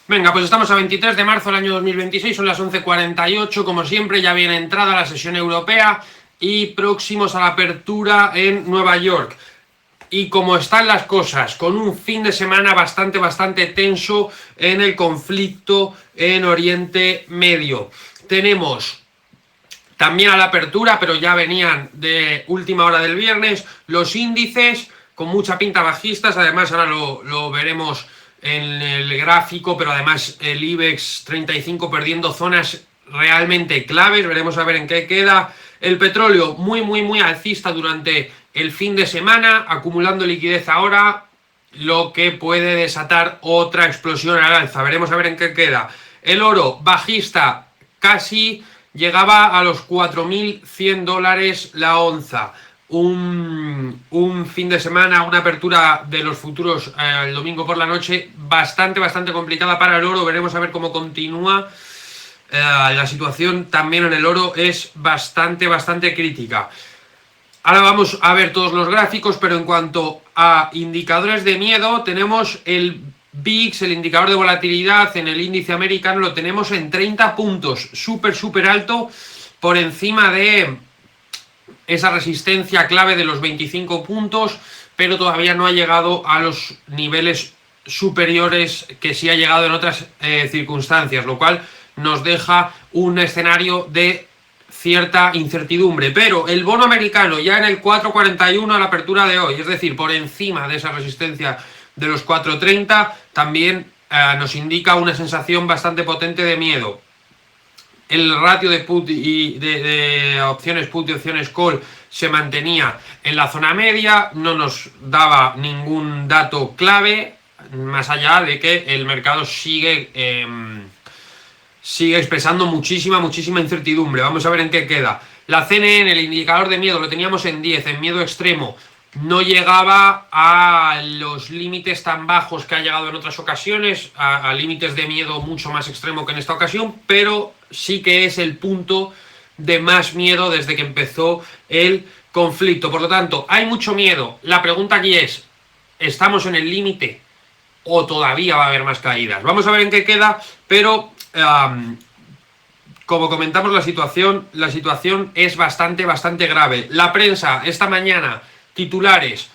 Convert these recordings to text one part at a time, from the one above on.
Venga, pues estamos a 23 de marzo del año 2026, son las 11:48, como siempre, ya viene entrada la sesión europea y próximos a la apertura en Nueva York. Y como están las cosas, con un fin de semana bastante tenso en el conflicto en Oriente Medio. Tenemos también a la apertura, pero ya venían de última hora del viernes, los índices con mucha pinta bajistas. Además ahora lo veremos en el gráfico, pero además el IBEX 35 perdiendo zonas realmente claves. Veremos a ver en qué queda. El petróleo muy alcista durante el fin de semana, acumulando liquidez ahora, lo que puede desatar otra explosión al alza. Veremos a ver en qué queda. El oro bajista, casi llegaba a los $4.100 la onza. Un fin de semana, una apertura de los futuros el domingo por la noche bastante complicada para el oro. Veremos a ver cómo continúa. La situación también en el oro es bastante crítica. Ahora vamos a ver todos los gráficos, pero en cuanto a indicadores de miedo, tenemos el VIX, el indicador de volatilidad en el índice americano, lo tenemos en 30 puntos, súper alto, por encima de esa resistencia clave de los 25 puntos, pero todavía no ha llegado a los niveles superiores que sí ha llegado en otras circunstancias, lo cual nos deja un escenario de cierta incertidumbre. Pero el bono americano ya en el 4,41 a la apertura de hoy, es decir, por encima de esa resistencia de los 4,30, también nos indica una sensación bastante potente de miedo. El ratio de put y de opciones put y opciones call se mantenía en la zona media, no nos daba ningún dato clave, más allá de que el mercado sigue expresando muchísima incertidumbre. Vamos a ver en qué queda. La CNN, el indicador de miedo, lo teníamos en 10, en miedo extremo. No llegaba a los límites tan bajos que ha llegado en otras ocasiones, a límites de miedo mucho más extremo que en esta ocasión, pero sí que es el punto de más miedo desde que empezó el conflicto. Por lo tanto, hay mucho miedo. La pregunta aquí es, ¿estamos en el límite o todavía va a haber más caídas? Vamos a ver en qué queda, pero como comentamos, la situación es bastante grave. La prensa esta mañana, titulares,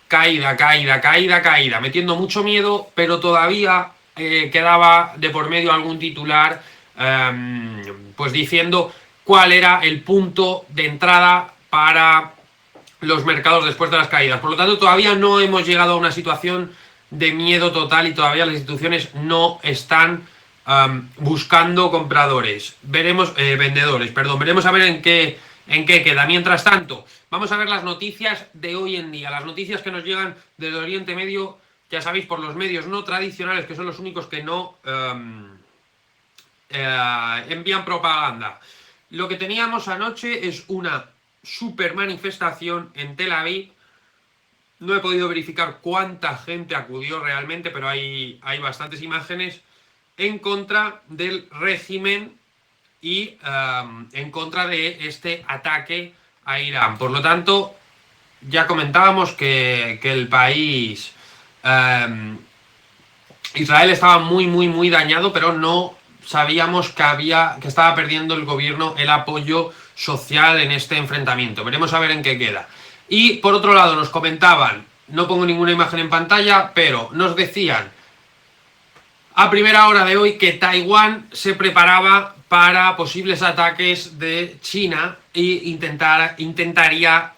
caída, metiendo mucho miedo, pero todavía quedaba de por medio algún titular pues diciendo cuál era el punto de entrada para los mercados después de las caídas. Por lo tanto, todavía no hemos llegado a una situación de miedo total y todavía las instituciones no están buscando compradores. Vendedores, perdón. Veremos a ver en qué queda. Mientras tanto, vamos a ver las noticias de hoy en día, las noticias que nos llegan del Oriente Medio, ya sabéis, por los medios no tradicionales, que son los únicos que no envían propaganda. Lo que teníamos anoche es una super manifestación en Tel Aviv. No he podido verificar cuánta gente acudió realmente, pero hay bastantes imágenes en contra del régimen y en contra de este ataque a Irán. Por lo tanto, ya comentábamos que el país, Israel, estaba muy dañado, pero no sabíamos que estaba perdiendo el gobierno el apoyo social en este enfrentamiento. Veremos a ver en qué queda. Y por otro lado nos comentaban, no pongo ninguna imagen en pantalla, pero nos decían a primera hora de hoy que Taiwán se preparaba para posibles ataques de China e intentaría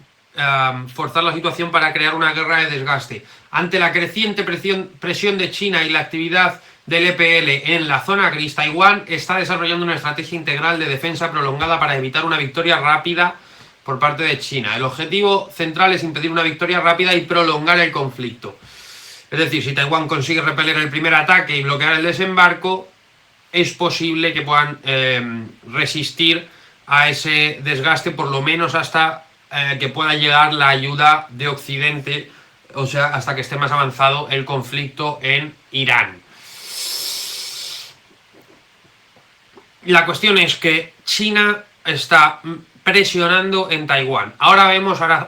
forzar la situación para crear una guerra de desgaste. Ante la creciente presión de China y la actividad del EPL en la zona gris, Taiwán está desarrollando una estrategia integral de defensa prolongada para evitar una victoria rápida por parte de China. El objetivo central es impedir una victoria rápida y prolongar el conflicto. Es decir, si Taiwán consigue repeler el primer ataque y bloquear el desembarco, es posible que puedan resistir a ese desgaste, por lo menos hasta que pueda llegar la ayuda de Occidente, o sea, hasta que esté más avanzado el conflicto en Irán. La cuestión es que China está presionando en Taiwán. Ahora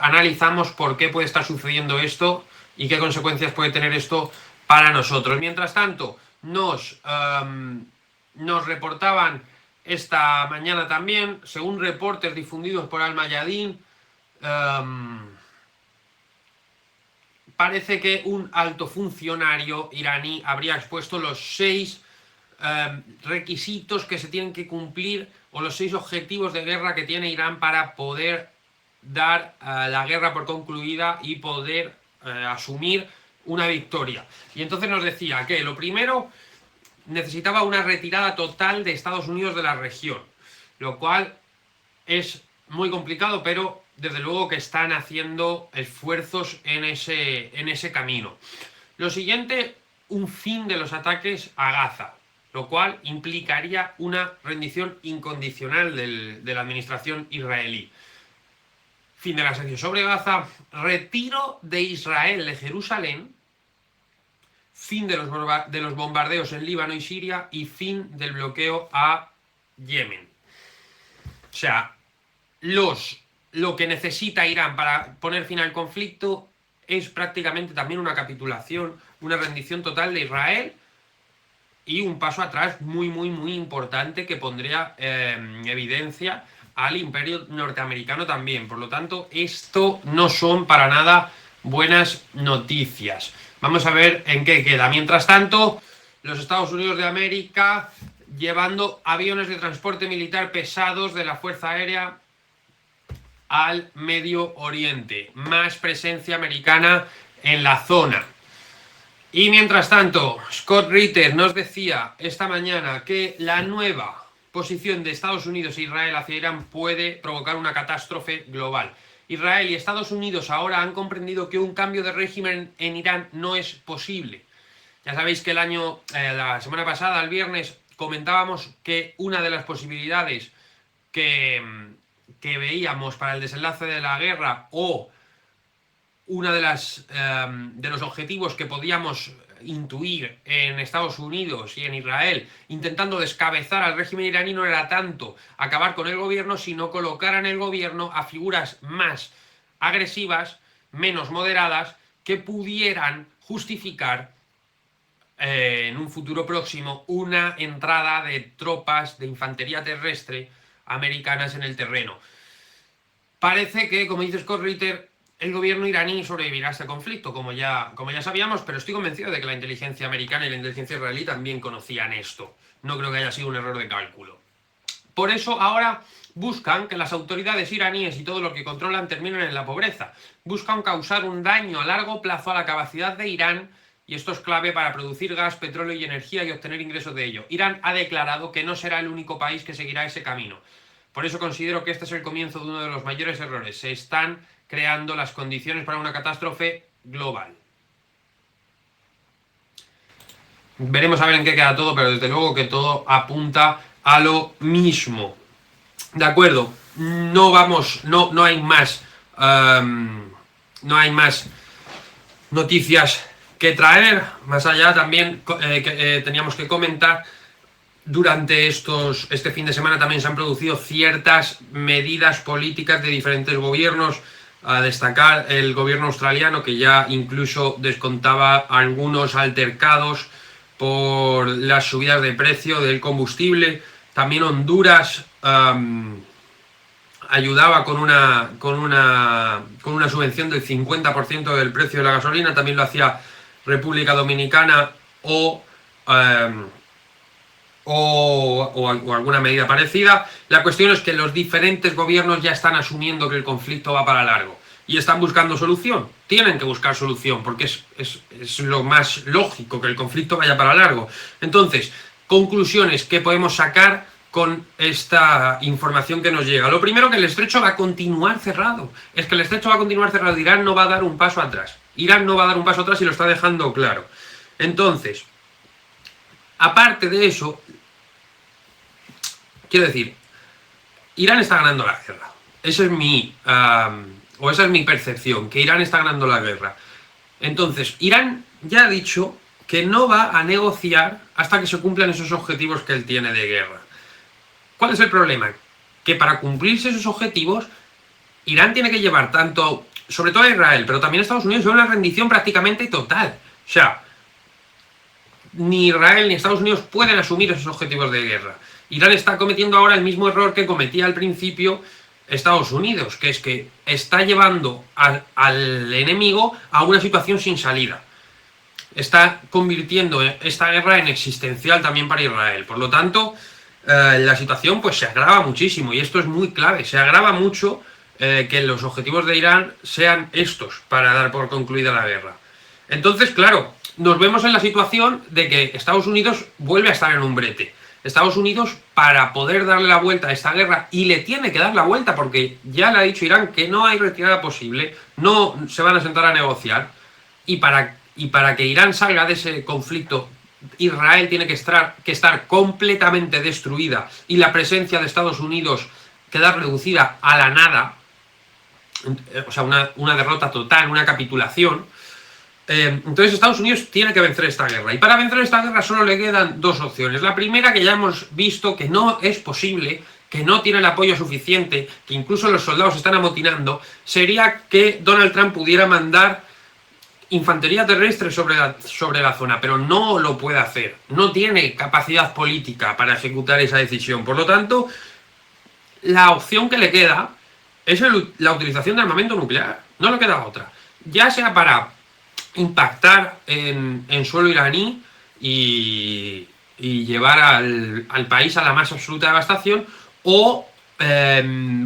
analizamos por qué puede estar sucediendo esto y qué consecuencias puede tener esto para nosotros. Mientras tanto, nos reportaban esta mañana también, según reportes difundidos por Al Mayadin, parece que un alto funcionario iraní habría expuesto los 6 requisitos que se tienen que cumplir, o los 6 objetivos de guerra que tiene Irán para poder dar la guerra por concluida y poder asumir una victoria. Y entonces nos decía que lo primero, necesitaba una retirada total de Estados Unidos de la región, lo cual es muy complicado, pero desde luego que están haciendo esfuerzos en ese camino. Lo siguiente, un fin de los ataques a Gaza, lo cual implicaría una rendición incondicional de la administración israelí. Fin del asedio sobre Gaza, retiro de Israel de Jerusalén, fin de los bombardeos en Líbano y Siria y fin del bloqueo a Yemen. O sea, lo que necesita Irán para poner fin al conflicto es prácticamente también una capitulación, una rendición total de Israel y un paso atrás muy, muy, muy importante que pondría en evidencia al imperio norteamericano también. Por lo tanto, esto no son para nada buenas noticias. Vamos a ver en qué queda. Mientras tanto, los Estados Unidos de América llevando aviones de transporte militar pesados de la Fuerza Aérea al Medio Oriente. Más presencia americana en la zona. Y mientras tanto, Scott Ritter nos decía esta mañana que la nueva posición de Estados Unidos e Israel hacia Irán puede provocar una catástrofe global. Israel y Estados Unidos ahora han comprendido que un cambio de régimen en Irán no es posible. Ya sabéis que la semana pasada, el viernes, comentábamos que una de las posibilidades que veíamos para el desenlace de la guerra, o una de los objetivos que podíamos intuir en Estados Unidos y en Israel, intentando descabezar al régimen iraní, no era tanto acabar con el gobierno, sino colocar en el gobierno a figuras más agresivas, menos moderadas, que pudieran justificar en un futuro próximo una entrada de tropas de infantería terrestre americanas en el terreno. Parece que, como dice Scott Ritter, el gobierno iraní sobrevivirá a este conflicto, como ya sabíamos, pero estoy convencido de que la inteligencia americana y la inteligencia israelí también conocían esto. No creo que haya sido un error de cálculo. Por eso ahora buscan que las autoridades iraníes y todo lo que controlan terminen en la pobreza. Buscan causar un daño a largo plazo a la capacidad de Irán, y esto es clave para producir gas, petróleo y energía y obtener ingresos de ello. Irán ha declarado que no será el único país que seguirá ese camino. Por eso considero que este es el comienzo de uno de los mayores errores. Se están creando las condiciones para una catástrofe global. Veremos a ver en qué queda todo, pero desde luego que todo apunta a lo mismo. De acuerdo, no hay más noticias que traer. Más allá también teníamos que comentar. Durante este fin de semana también se han producido ciertas medidas políticas de diferentes gobiernos, a destacar el gobierno australiano, que ya incluso descontaba algunos altercados por las subidas de precio del combustible. También Honduras ayudaba con una subvención del 50% del precio de la gasolina. También lo hacía República Dominicana o alguna medida parecida. La cuestión es que los diferentes gobiernos ya están asumiendo que el conflicto va para largo y están buscando solución. Tienen que buscar solución porque es lo más lógico que el conflicto vaya para largo. Entonces, conclusiones que podemos sacar con esta información que nos llega. Lo primero, que el estrecho va a continuar cerrado. Es que el estrecho va a continuar cerrado. Irán no va a dar un paso atrás. Irán no va a dar un paso atrás y lo está dejando claro. Entonces, aparte de eso, quiero decir, Irán está ganando la guerra. Esa es mi percepción, que Irán está ganando la guerra. Entonces, Irán ya ha dicho que no va a negociar hasta que se cumplan esos objetivos que él tiene de guerra. ¿Cuál es el problema? Que para cumplirse esos objetivos, Irán tiene que llevar tanto, sobre todo a Israel, pero también a Estados Unidos, a una rendición prácticamente total. O sea, ni Israel ni Estados Unidos pueden asumir esos objetivos de guerra. Irán está cometiendo ahora el mismo error que cometía al principio Estados Unidos, que es que está llevando al enemigo a una situación sin salida. Está convirtiendo esta guerra en existencial también para Israel. Por lo tanto, la situación pues se agrava muchísimo, y esto es muy clave. Se agrava mucho que los objetivos de Irán sean estos para dar por concluida la guerra. Entonces, claro, nos vemos en la situación de que Estados Unidos vuelve a estar en un brete. Estados Unidos, para poder darle la vuelta a esta guerra, y le tiene que dar la vuelta porque ya le ha dicho Irán que no hay retirada posible, no se van a sentar a negociar, y para que Irán salga de ese conflicto, Israel tiene que estar completamente destruida y la presencia de Estados Unidos quedar reducida a la nada, o sea, una derrota total, una capitulación. Entonces Estados Unidos tiene que vencer esta guerra, y para vencer esta guerra solo le quedan dos opciones. La primera, que ya hemos visto que no es posible, que no tiene el apoyo suficiente, que incluso los soldados están amotinando, sería que Donald Trump pudiera mandar infantería terrestre sobre la zona, pero no lo puede hacer, no tiene capacidad política para ejecutar esa decisión. Por lo tanto, la opción que le queda es la utilización de armamento nuclear, no le queda otra, ya sea para impactar en suelo iraní y llevar al país a la más absoluta devastación, o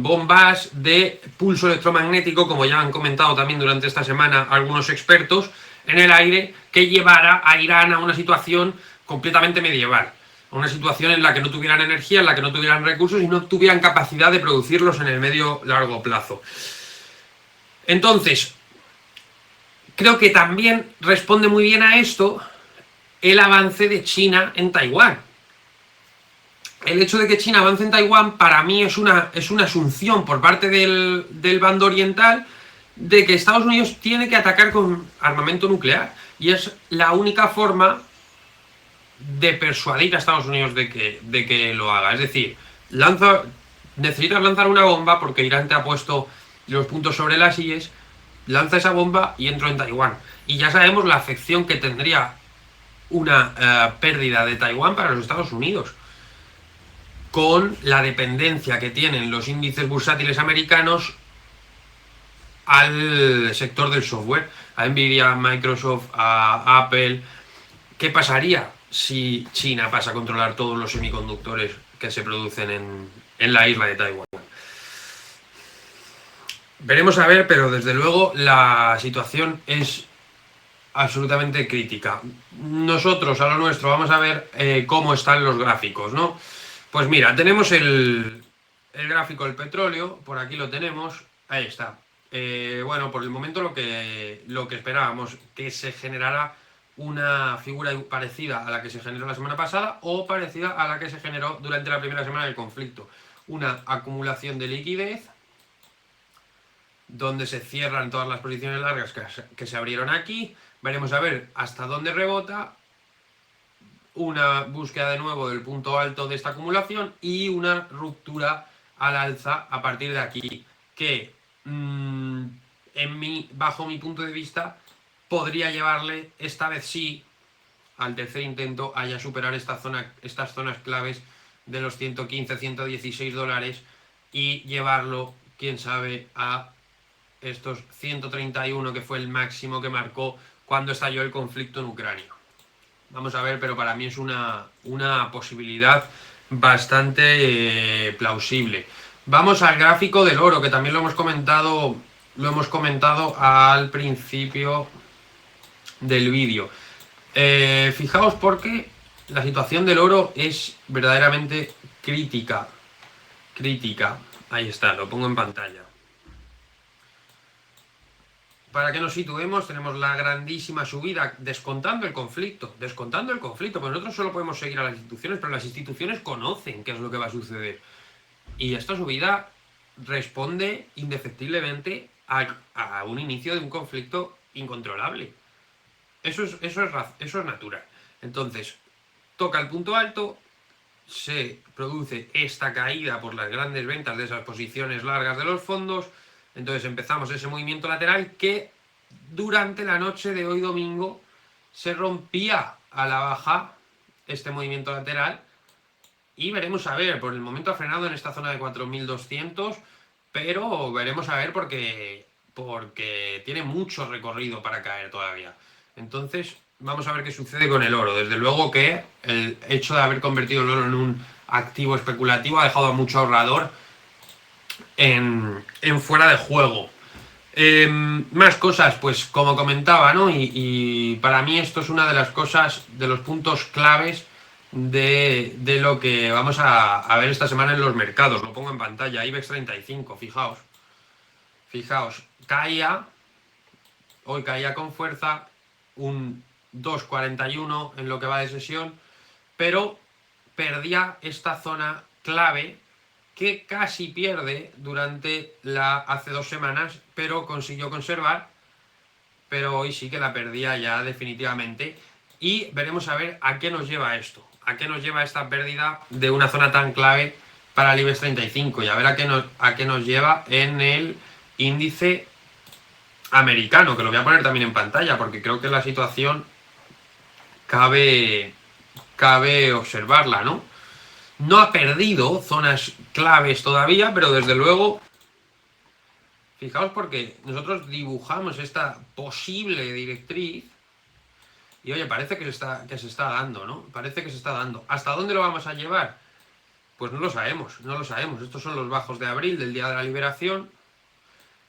bombas de pulso electromagnético, como ya han comentado también durante esta semana algunos expertos, en el aire, que llevara a Irán a una situación completamente medieval, a una situación en la que no tuvieran energía, en la que no tuvieran recursos y no tuvieran capacidad de producirlos en el medio-largo plazo. Entonces, creo que también responde muy bien a esto el avance de China en Taiwán. El hecho de que China avance en Taiwán para mí es una asunción por parte del bando oriental de que Estados Unidos tiene que atacar con armamento nuclear, y es la única forma de persuadir a Estados Unidos de que lo haga. Es decir, necesitas lanzar una bomba porque Irán te ha puesto los puntos sobre las IES, lanza esa bomba y entro en Taiwán. Y ya sabemos la afección que tendría una pérdida de Taiwán para los Estados Unidos, con la dependencia que tienen los índices bursátiles americanos al sector del software, a Nvidia, a Microsoft, a Apple. ¿Qué pasaría si China pasa a controlar todos los semiconductores que se producen en la isla de Taiwán? Veremos a ver, pero desde luego la situación es absolutamente crítica. Nosotros, a lo nuestro, vamos a ver cómo están los gráficos, ¿no? Pues mira, tenemos el gráfico del petróleo, por aquí lo tenemos, ahí está. Bueno, por el momento lo que esperábamos, que se generara una figura parecida a la que se generó la semana pasada o parecida a la que se generó durante la primera semana del conflicto. Una acumulación de liquidez, donde se cierran todas las posiciones largas que se abrieron aquí. Veremos a ver hasta dónde rebota. Una búsqueda de nuevo del punto alto de esta acumulación y una ruptura al alza a partir de aquí, que bajo mi punto de vista podría llevarle, esta vez sí, al tercer intento, a ya superar estas zonas claves de los 115, 116 dólares y llevarlo, quién sabe, a estos 131, que fue el máximo que marcó cuando estalló el conflicto en Ucrania. Vamos a ver, pero para mí es una posibilidad bastante plausible. Vamos al gráfico del oro, que también lo hemos comentado al principio del vídeo. Fijaos, porque la situación del oro es verdaderamente crítica. Ahí está, lo pongo en pantalla. Para que nos situemos, tenemos la grandísima subida, descontando el conflicto, pues nosotros solo podemos seguir a las instituciones, pero las instituciones conocen qué es lo que va a suceder. Y esta subida responde indefectiblemente a un inicio de un conflicto incontrolable. Eso es natural. Entonces, toca el punto alto, se produce esta caída por las grandes ventas de esas posiciones largas de los fondos. Entonces empezamos ese movimiento lateral que durante la noche de hoy domingo se rompía a la baja este movimiento lateral y veremos a ver, por el momento ha frenado en esta zona de 4.200, pero veremos a ver porque tiene mucho recorrido para caer todavía. Entonces vamos a ver qué sucede con el oro. Desde luego que el hecho de haber convertido el oro en un activo especulativo ha dejado a mucho ahorrador en fuera de juego. Más cosas, pues como comentaba, ¿no? Y para mí esto es una de las cosas, de los puntos claves de lo que vamos a ver esta semana en los mercados. Lo pongo en pantalla, IBEX 35, fijaos, hoy caía con fuerza, un 2,41 en lo que va de sesión, pero perdía esta zona clave que casi pierde hace 2 semanas, pero consiguió conservar, pero hoy sí que la perdía ya definitivamente. Y veremos a ver a qué nos lleva esto, a qué nos lleva esta pérdida de una zona tan clave para el IBEX 35 y a ver a qué nos lleva en el índice americano, que lo voy a poner también en pantalla porque creo que la situación cabe observarla, ¿no? No ha perdido zonas claves todavía, pero desde luego, fijaos porque nosotros dibujamos esta posible directriz y oye, parece que se está dando, ¿no? Parece que se está dando. ¿Hasta dónde lo vamos a llevar? Pues no lo sabemos. Estos son los bajos de abril del día de la liberación.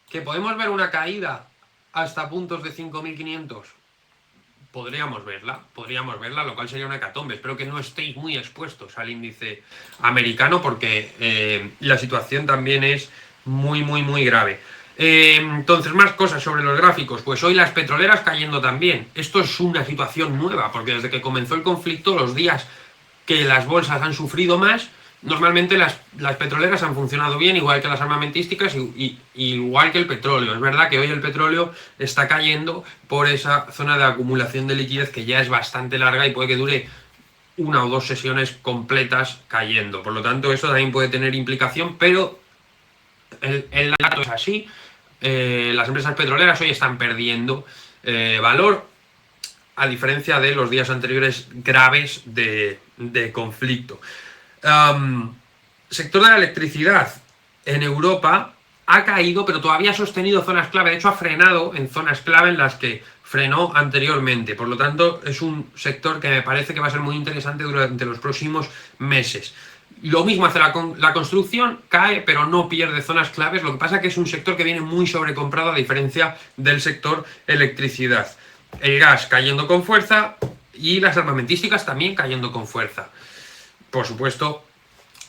¿Que podemos ver una caída hasta puntos de 5.500? Podríamos verla, lo cual sería una hecatombe. Espero que no estéis muy expuestos al índice americano porque la situación también es muy, muy, muy grave. Entonces, más cosas sobre los gráficos. Pues hoy las petroleras cayendo también. Esto es una situación nueva, porque desde que comenzó el conflicto, los días que las bolsas han sufrido más, normalmente las petroleras han funcionado bien, igual que las armamentísticas y igual que el petróleo. Es verdad que hoy el petróleo está cayendo por esa zona de acumulación de liquidez que ya es bastante larga y puede que dure 1 o 2 sesiones completas cayendo. Por lo tanto, eso también puede tener implicación, pero el dato es así. Las empresas petroleras hoy están perdiendo valor, a diferencia de los días anteriores graves de conflicto. Sector de la electricidad en Europa ha caído, pero todavía ha sostenido zonas clave. De hecho, ha frenado en zonas clave en las que frenó anteriormente. Por lo tanto, es un sector que me parece que va a ser muy interesante durante los próximos meses. Lo mismo hace la construcción, cae, pero no pierde zonas claves. Lo que pasa es que es un sector que viene muy sobrecomprado a diferencia del sector electricidad. El gas cayendo con fuerza y las armamentísticas también cayendo con fuerza. Por supuesto,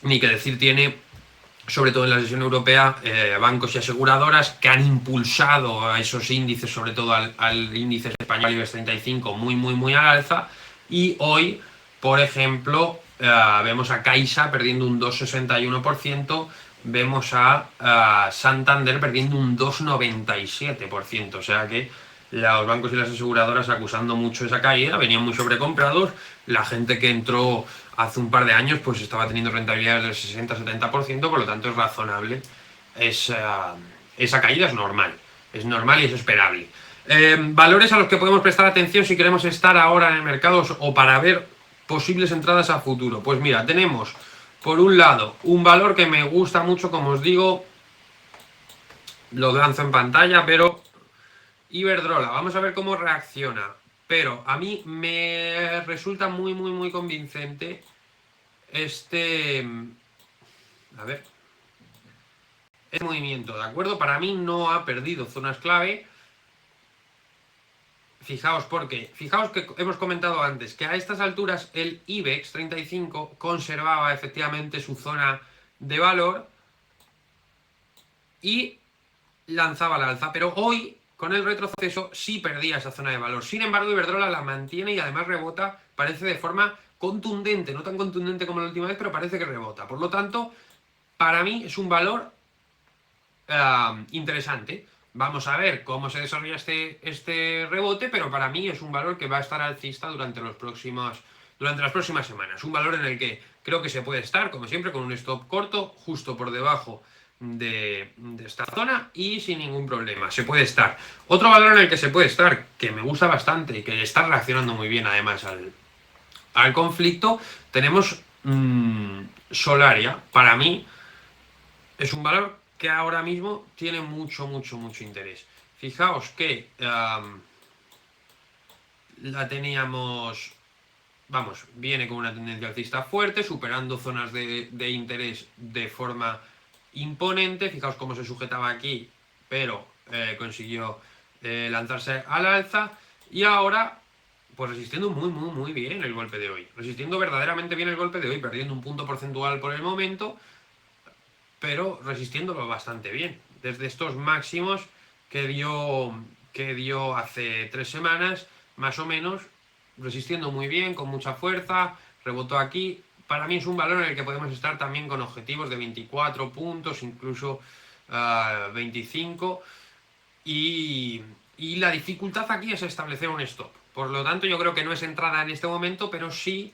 ni que decir tiene, sobre todo en la sesión europea, bancos y aseguradoras que han impulsado a esos índices, sobre todo al índice español IBEX 35 muy, muy, muy al alza. Y hoy, por ejemplo, vemos a Caixa perdiendo un 2,61%, vemos a Santander perdiendo un 2,97%, o sea que los bancos y las aseguradoras acusando mucho esa caída, venían muy sobrecomprados, la gente que entró hace un par de años pues estaba teniendo rentabilidades del 60-70%, por lo tanto es razonable, esa caída es normal y es esperable. Valores a los que podemos prestar atención si queremos estar ahora en el mercado o para ver posibles entradas a futuro. Pues mira, tenemos por un lado un valor que me gusta mucho, como os digo, lo lanzo en pantalla, pero Iberdrola, vamos a ver cómo reacciona. Pero a mí me resulta muy, muy, muy convincente este movimiento, ¿de acuerdo? Para mí no ha perdido zonas clave. Fijaos que hemos comentado antes que a estas alturas el IBEX 35 conservaba efectivamente su zona de valor y lanzaba al alza, pero hoy con el retroceso sí perdía esa zona de valor. Sin embargo, Iberdrola la mantiene y además rebota, parece de forma contundente, no tan contundente como la última vez, pero parece que rebota. Por lo tanto, para mí es un valor interesante. Vamos a ver cómo se desarrolla este rebote, pero para mí es un valor que va a estar alcista durante las próximas semanas. Un valor en el que creo que se puede estar, como siempre, con un stop corto, justo por debajo de esta zona y sin ningún problema, se puede estar. Otro valor en el que se puede estar, que me gusta bastante y que está reaccionando muy bien además al conflicto, tenemos Solaria. Para mí es un valor que ahora mismo tiene mucho interés. Fijaos que la teníamos, vamos, viene con una tendencia alcista fuerte, superando zonas de interés de forma imponente. Fijaos cómo se sujetaba aquí, pero consiguió lanzarse al alza, y ahora pues resistiendo muy bien el golpe de hoy, resistiendo verdaderamente bien el golpe de hoy, perdiendo un punto porcentual por el momento, pero resistiéndolo bastante bien, desde estos máximos que dio hace 3 semanas, más o menos, resistiendo muy bien, con mucha fuerza, rebotó aquí. Para mí es un valor en el que podemos estar también con objetivos de 24 puntos, incluso 25, y la dificultad aquí es establecer un stop. Por lo tanto, yo creo que no es entrada en este momento, pero sí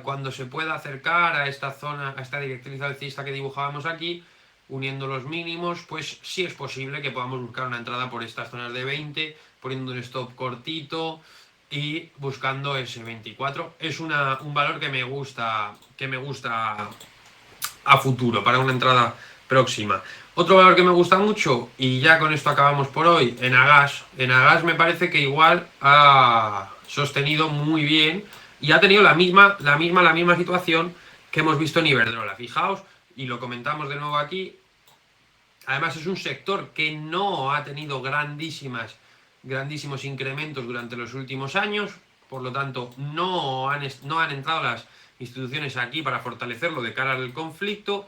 cuando se pueda acercar a esta zona, a esta directriz alcista que dibujábamos aquí, uniendo los mínimos, pues sí es posible que podamos buscar una entrada por estas zonas de 20, poniendo un stop cortito y buscando ese 24. Es un valor que me gusta a futuro, para una entrada próxima. Otro valor que me gusta mucho, y ya con esto acabamos por hoy, Enagas. Enagas me parece que igual ha sostenido muy bien y ha tenido la misma situación que hemos visto en Iberdrola. Fijaos, y lo comentamos de nuevo aquí, además es un sector que no ha tenido grandísimos incrementos durante los últimos años, por lo tanto no han entrado las instituciones aquí para fortalecerlo de cara al conflicto,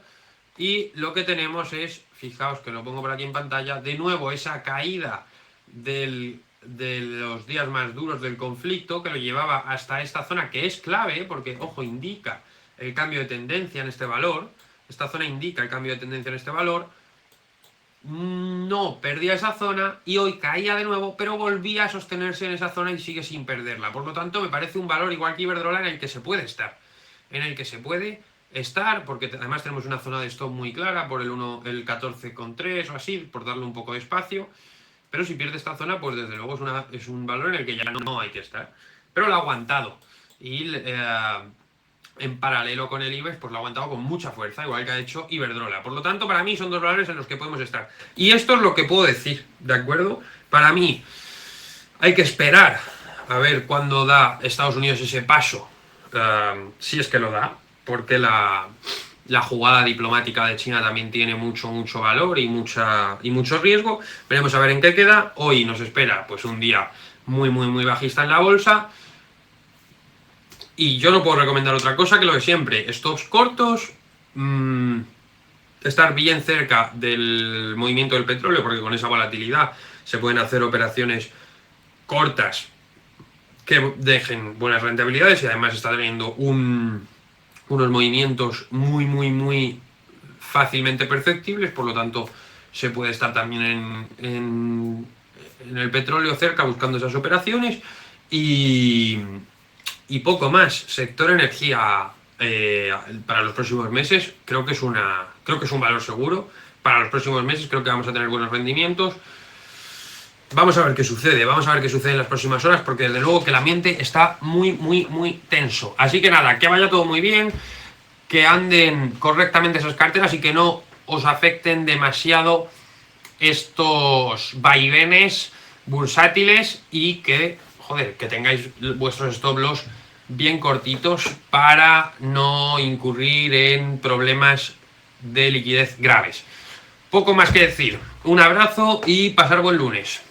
y lo que tenemos es, fijaos que lo pongo por aquí en pantalla, de nuevo esa caída de los días más duros del conflicto, que lo llevaba hasta esta zona, que es clave porque, ojo, indica el cambio de tendencia en este valor. Esta zona indica el cambio de tendencia en este valor. No perdía esa zona y hoy caía de nuevo, pero volvía a sostenerse en esa zona y sigue sin perderla. Por lo tanto, me parece un valor igual que Iberdrola en el que se puede estar. Porque además tenemos una zona de stop muy clara por el 14,3 o así, por darle un poco de espacio. Pero si pierde esta zona, pues desde luego es un valor en el que ya no hay que estar. Pero lo ha aguantado. Y en paralelo con el IBEX, pues lo ha aguantado con mucha fuerza, igual que ha hecho Iberdrola. Por lo tanto, para mí son dos valores en los que podemos estar. Y esto es lo que puedo decir, ¿de acuerdo? Para mí hay que esperar a ver cuándo da Estados Unidos ese paso, si es que lo da, porque la jugada diplomática de China también tiene mucho valor y mucho riesgo. Veremos a ver en qué queda. Hoy nos espera pues un día muy bajista en la bolsa. Y yo no puedo recomendar otra cosa que lo de siempre. Stops cortos, estar bien cerca del movimiento del petróleo, porque con esa volatilidad se pueden hacer operaciones cortas que dejen buenas rentabilidades, y además está teniendo unos movimientos muy fácilmente perceptibles. Por lo tanto, se puede estar también en el petróleo cerca buscando esas operaciones. Y poco más. Sector energía para los próximos meses creo que es un valor seguro. Para los próximos meses creo que vamos a tener buenos rendimientos. Vamos a ver qué sucede, en las próximas horas, porque desde luego que el ambiente está muy tenso. Así que nada, que vaya todo muy bien, que anden correctamente esas carteras y que no os afecten demasiado estos vaivenes bursátiles, y que tengáis vuestros stop loss bien cortitos para no incurrir en problemas de liquidez graves. Poco más que decir. Un abrazo y pasar buen lunes.